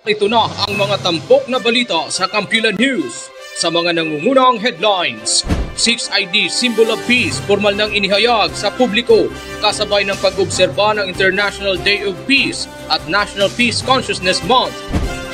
Ito na ang mga tampok na balita sa Kampilan News. Sa mga nangungunang headlines, 6ID Symbol of Peace formal nang inihayag sa publiko kasabay ng pag-obserba ng International Day of Peace at National Peace Consciousness Month.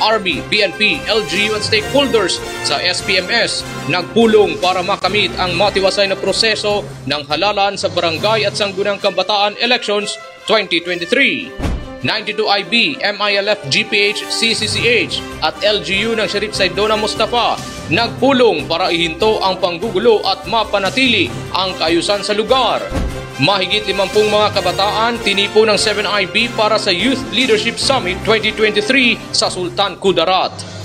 Army, PNP, LGU at stakeholders sa SPMS nagpulong para makamit ang matiwasay na proseso ng halalan sa barangay at sanggunang kabataan elections 2023. 92IB, MILF, GPH, CCCH at LGU ng Sheriff Saidona Mustafa nagpulong para ihinto ang panggugulo at mapanatili ang kaayusan sa lugar. Mahigit 50 mga kabataan tinipo ng 7IB para sa Youth Leadership Summit 2023 sa Sultan Kudarat.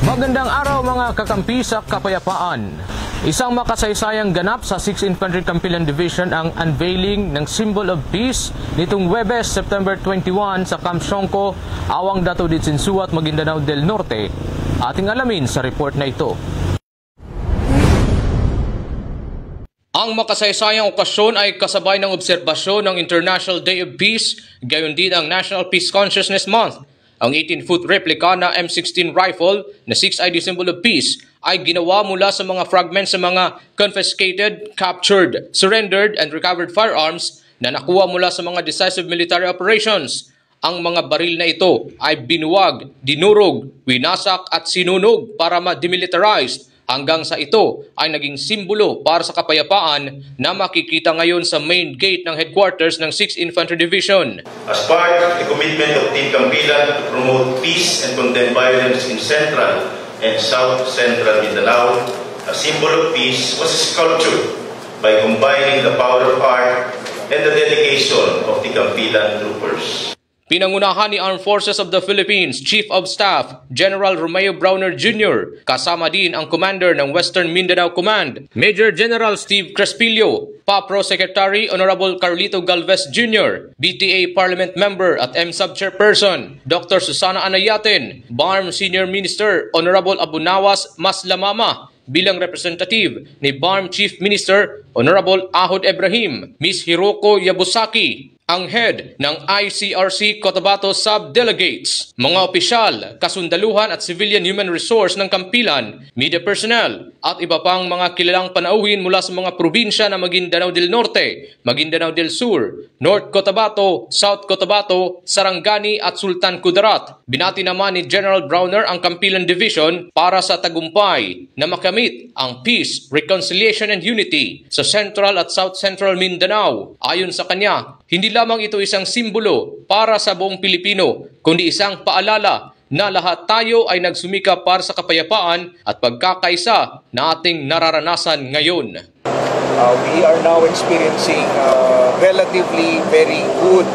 Magandang araw mga kakampi sa kapayapaan. Isang makasaysayang ganap sa 6th Infantry Kampilan Division ang unveiling ng Symbol of Peace nitong Huwebes, September 21 sa Camp Siongco, Awang Dato de Tsinsuat, Maguindanao del Norte. Ating alamin sa report na ito. Ang makasaysayang okasyon ay kasabay ng obserbasyon ng International Day of Peace, gayon din ang National Peace Consciousness Month. Ang 18-foot replica na M16 rifle na 6ID Symbol of Peace ay ginawa mula sa mga fragments sa mga confiscated, captured, surrendered, and recovered firearms na nakuha mula sa mga decisive military operations. Ang mga baril na ito ay binuwag, dinurog, winasak at sinunog para ma-demilitarized hanggang sa ito ay naging simbolo para sa kapayapaan na makikita ngayon sa main gate ng headquarters ng 6th Infantry Division. As part of the commitment of Team Kampilan to promote peace and condemn violence in Central and South Central Mindanao, a symbol of peace was sculptured by combining the power of art and the dedication of the Kampilan troopers. Pinangunahan ni Armed Forces of the Philippines Chief of Staff General Romeo Browner Jr. Kasama din ang Commander ng Western Mindanao Command, Major General Steve Crespillo, PAPRO Secretary Honorable Carlito Galvez Jr., BTA Parliament Member at MSUB Chairperson Dr. Susana Anayaten, BARM Senior Minister Honorable Abunawas Maslamama, bilang representative ni BARM Chief Minister Honorable Ahod Ibrahim, Ms. Hiroko Yabusaki, ang head ng ICRC Cotabato Sub-Delegates, mga opisyal, kasundaluhan at civilian human resource ng Kampilan, media personnel, at iba pang mga kilalang panauhin mula sa mga probinsya na Maguindanao del Norte, Maguindanao del Sur, North Cotabato, South Cotabato, Sarangani at Sultan Kudarat. Binati naman ni General Browner ang Kampilan Division para sa tagumpay na makamit ang peace, reconciliation and unity sa Central at South Central Mindanao. Ayon sa kanya, hindi lamang ito isang simbolo para sa buong Pilipino, kundi isang paalala na lahat tayo ay nagsumikap para sa kapayapaan at pagkakaisa na ating nararanasan ngayon. We are now experiencing relatively very good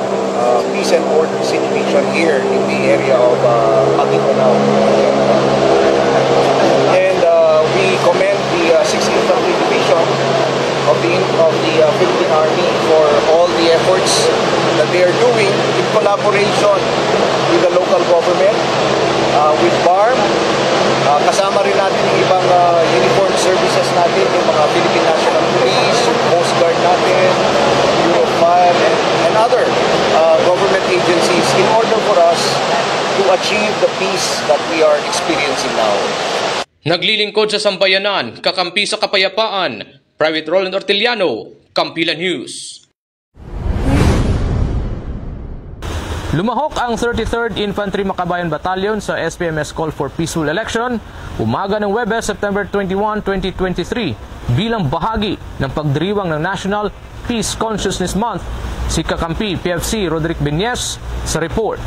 peace and order situation here in the area of Maguindanao. And we commend the 6th Infantry Division of the Philippine Army for all the efforts that they are doing in collaboration with the local government, with BARM, kasama rin natin yung ibang uniformed services natin, yung mga Philippine National Police, Coast Guard natin, Bureau of Fire, and other government agencies in order for us to achieve the peace that we are experiencing now. Naglilingkod sa sambayanan, kakampi sa kapayapaan, Private Roland Orteliano, Kampilan News. Lumahok ang 33rd Infantry Makabayan Battalion sa SPMS Call for Peaceful Election umaga ng Huwebes, September 21, 2023 bilang bahagi ng pagdiriwang ng National Peace Consciousness Month. Si kakampi PFC Roderick Benyes sa report.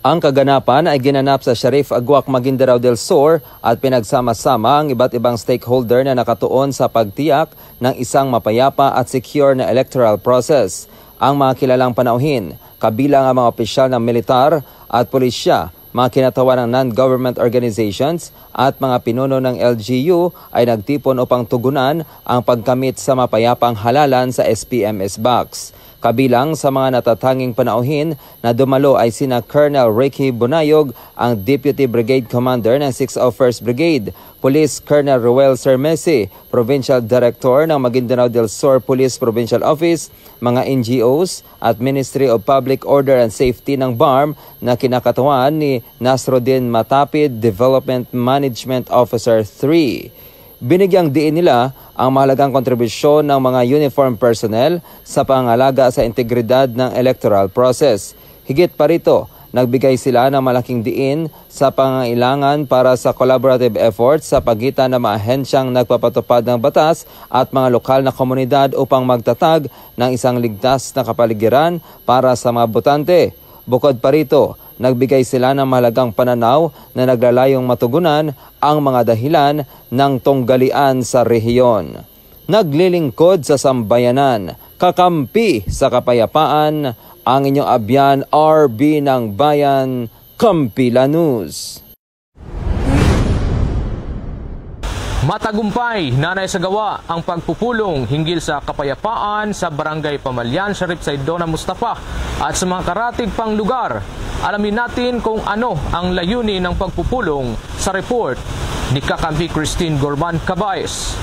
Ang kaganapan ay ginanap sa Sheriff Aguac, Maguindanao del Sur at pinagsama-sama ang iba't ibang stakeholder na nakatuon sa pagtiyak ng isang mapayapa at secure na electoral process. Ang mga kilalang panauhin, kabilang ang mga opisyal ng militar at pulisya, mga kinatawan ng non-government organizations at mga pinuno ng LGU ay nagtipon upang tugunan ang pagkamit sa mapayapang halalan sa SPMS box. Kabilang sa mga natatanging panauhin na dumalo ay sina Colonel Ricky Bonayog, ang Deputy Brigade Commander ng 601st Brigade, Police Colonel Ruel Sermesi, Provincial Director ng Maguindanao del Sur Police Provincial Office, mga NGOs at Ministry of Public Order and Safety ng BARM na kinakatawan ni Nasruddin Matapid, Development Management Officer 3. Binigyang diin nila ang mahalagang kontribusyon ng mga uniform personnel sa pangalaga sa integridad ng electoral process. Higit pa rito, nagbigay sila ng malaking diin sa pangangailangan para sa collaborative efforts sa pagitan ng mga ahensyang nagpapatupad ng batas at mga lokal na komunidad upang magtatag ng isang ligtas na kapaligiran para sa mga botante. Bukod pa rito, nagbigay sila ng mahalagang pananaw na naglalayong matugunan ang mga dahilan ng tunggalian sa rehiyon. Naglilingkod sa sambayanan, kakampi sa kapayapaan, ang inyong abyan RB ng Bayan, Kampila News. Matagumpay na naisagawa ang pagpupulong hinggil sa kapayapaan sa Barangay Pamalyan, Sharif Saidona Mustafa at sa mga karatig pang lugar. Alamin natin kung ano ang layunin ng pagpupulong sa report ni Kakampi Christine Gorman Cabayes.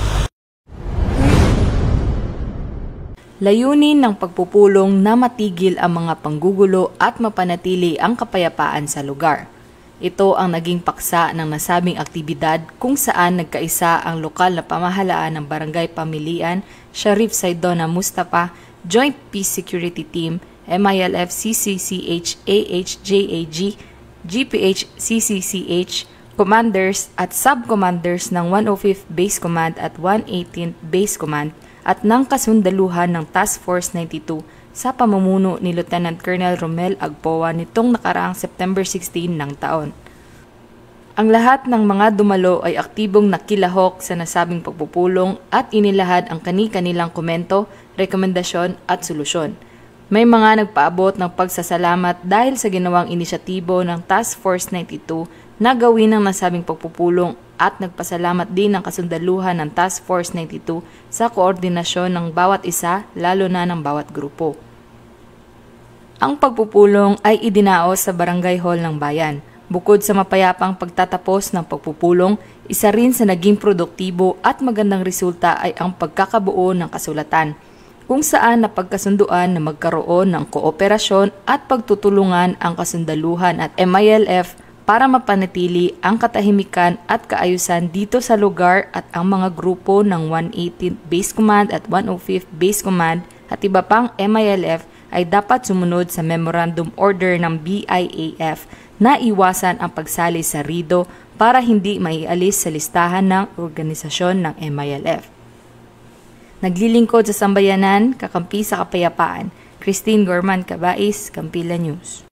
Layunin ng pagpupulong na matigil ang mga panggugulo at mapanatili ang kapayapaan sa lugar. Ito ang naging paksa ng nasabing aktibidad kung saan nagkaisa ang lokal na pamahalaan ng Barangay Pamilian, Sharif Saidona Mustafa, Joint Peace Security Team, MILF CCCH AHJAG, GPH CCCH, commanders at sub-commanders ng 105th Base Command at 118th Base Command at ng kasundaluhan ng Task Force 92 sa pamumuno ni Lieutenant Colonel Romel Agpoa nitong nakaraang September 16 ng taon. Ang lahat ng mga dumalo ay aktibong nakilahok sa nasabing pagpupulong at inilahad ang kani-kanilang komento, rekomendasyon at solusyon. May mga nagpaabot ng pagsasalamat dahil sa ginawang inisyatibo ng Task Force 92 na gawin ang nasabing pagpupulong at nagpasalamat din ng kasundaluhan ng Task Force 92 sa koordinasyon ng bawat isa, lalo na ng bawat grupo. Ang pagpupulong ay idinaos sa Barangay Hall ng Bayan. Bukod sa mapayapang pagtatapos ng pagpupulong, isa rin sa naging produktibo at magandang resulta ay ang pagkakabuo ng kasulatan, kung saan napagkasunduan na magkaroon ng kooperasyon at pagtutulungan ang kasundaluhan at MILF para mapanatili ang katahimikan at kaayusan dito sa lugar at ang mga grupo ng 118th Base Command at 105th Base Command at iba pang MILF ay dapat sumunod sa Memorandum Order ng BIAF na iwasan ang pagsali sa RIDO para hindi maialis sa listahan ng organisasyon ng MILF. Naglilingkod sa sambayanan, kakampi sa kapayapaan, Christine Gorman Cabayes, Kampila News.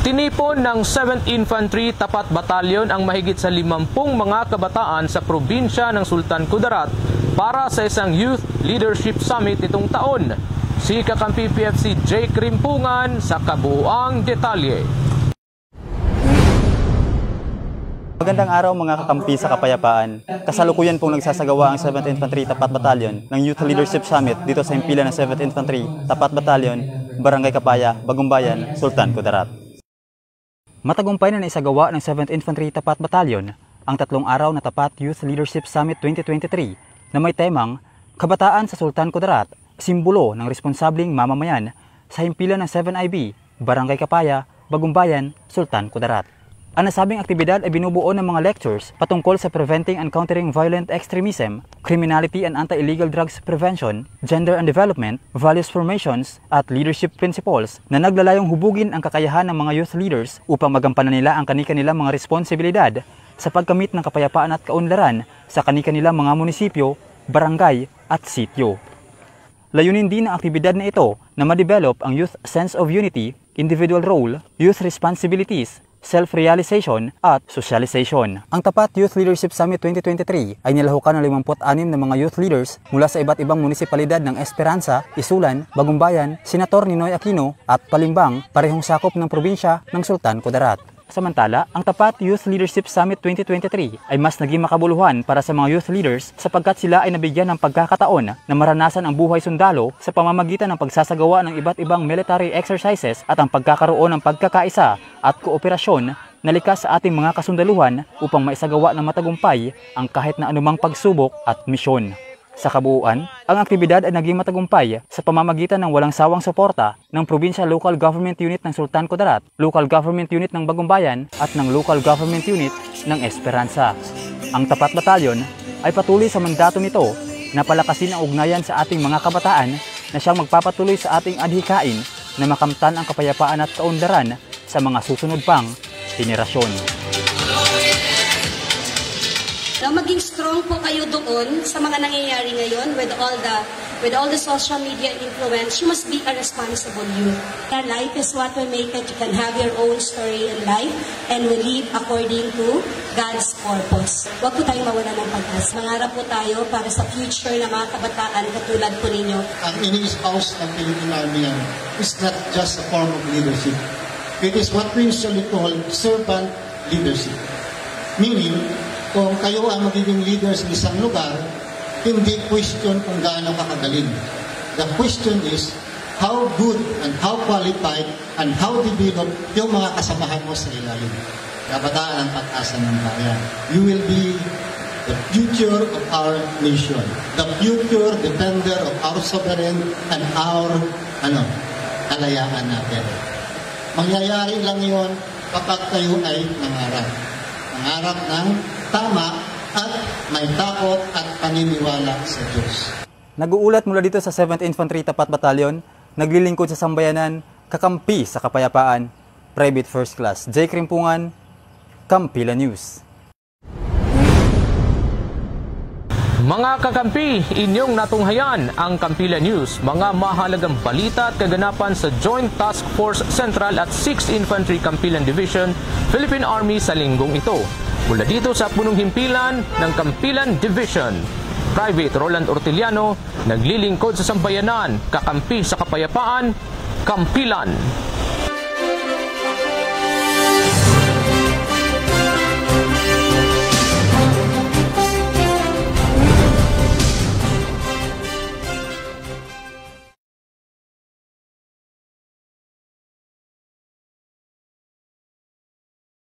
Tinipon ng 7th Infantry Tapat Battalion ang mahigit sa 50 mga kabataan sa probinsya ng Sultan Kudarat para sa isang Youth Leadership Summit itong taon. Si Kakampi PFC Jake Rimpungan sa kabuuang detalye. Magandang araw mga kakampi sa kapayapaan. Kasalukuyan pong nagsasagawa ang 7th Infantry Tapat Battalion ng Youth Leadership Summit dito sa himpilan ng 7th Infantry Tapat Battalion, Barangay Kapaya, Bagumbayan, Sultan Kudarat. Matagumpay na naisagawa ng 7th Infantry Tapat Battalion ang 3 araw na Tapat Youth Leadership Summit 2023 na may temang Kabataan sa Sultan Kudarat, simbolo ng responsableng mamamayan sa himpilan ng 7IB, Barangay Kapaya, Bagumbayan, Sultan Kudarat. Ang nasabing aktibidad ay binubuo ng mga lectures patungkol sa preventing and countering violent extremism, criminality and anti-illegal drugs prevention, gender and development, values formations, at leadership principles na naglalayong hubugin ang kakayahan ng mga youth leaders upang magampanan nila ang kani-kanilang mga responsibilidad sa pagkamit ng kapayapaan at kaunlaran sa kani-kanilang mga munisipyo, barangay at sityo. Layunin din ng aktibidad na ito na ma-develop ang youth sense of unity, individual role, youth responsibilities, self-realization at socialization. Ang Tapat Youth Leadership Summit 2023 ay nilahukan ng 56 na mga youth leaders mula sa iba't ibang munisipalidad ng Esperanza, Isulan, Bagumbayan, Senator Ninoy Aquino at Palimbang, parehong sakop ng probinsya ng Sultan Kudarat. Samantala, ang Tapat Youth Leadership Summit 2023 ay mas naging makabuluhan para sa mga youth leaders sapagkat sila ay nabigyan ng pagkakataon na maranasan ang buhay sundalo sa pamamagitan ng pagsasagawa ng iba't ibang military exercises at ang pagkakaroon ng pagkakaisa at kooperasyon na likas sa ating mga kasundaluhan upang maisagawa ng matagumpay ang kahit na anumang pagsubok at misyon. Sa kabuuan, ang aktibidad ay naging matagumpay sa pamamagitan ng walang sawang suporta ng Provincial Local Government Unit ng Sultan Kudarat, Local Government Unit ng Bagumbayan at ng Local Government Unit ng Esperanza. Ang Tapat Batalyon ay patuloy sa mandato nito na palakasin ang ugnayan sa ating mga kabataan na siyang magpapatuloy sa ating adhikain na makamtan ang kapayapaan at kaunlaran sa mga susunod pang henerasyon. Now, maging strong po kayo doon sa mga nangyayari ngayon with all the social media influence. You must be a responsible youth. Life is what will make it. You can have your own story in life and will live according to God's purpose. Huwag po tayong mawala ng pag-asa. Mangarap po tayo para sa future na mga kabataan katulad po ninyo. Ang ini-espouse ng Philippine Army is not just a form of leadership. It is what we usually call servant leadership. Meaning, kung kayo ang magiging leader sa isang lugar, hindi question kung gaano ka kagaling. The question is, how good and how qualified and how developed yung mga kasamahan mo sa ilalim. Kabataan ang pag-asa ng bayan. You will be the future of our nation. The future defender of our sovereign and our kalayaan natin. Mangyayari lang yon kapag kayo ay nangarap. Nangarap ng tama at may takot at paniniwala sa Diyos. Nag-uulat mula dito sa 7th Infantry Tapat Batalyon, naglilingkod sa sambayanan, kakampi sa kapayapaan, Private First Class J. Krimpungan, Kampila News. Mga kakampi, inyong natunghayan ang Kampila News, mga mahalagang balita at kaganapan sa Joint Task Force Central at 6th Infantry Kampilan Division, Philippine Army sa linggong ito. Mula dito sa punong himpilan ng Kampilan Division, Private Roland Orteliano, naglilingkod sa sambayanan, kakampi sa kapayapaan, Kampilan.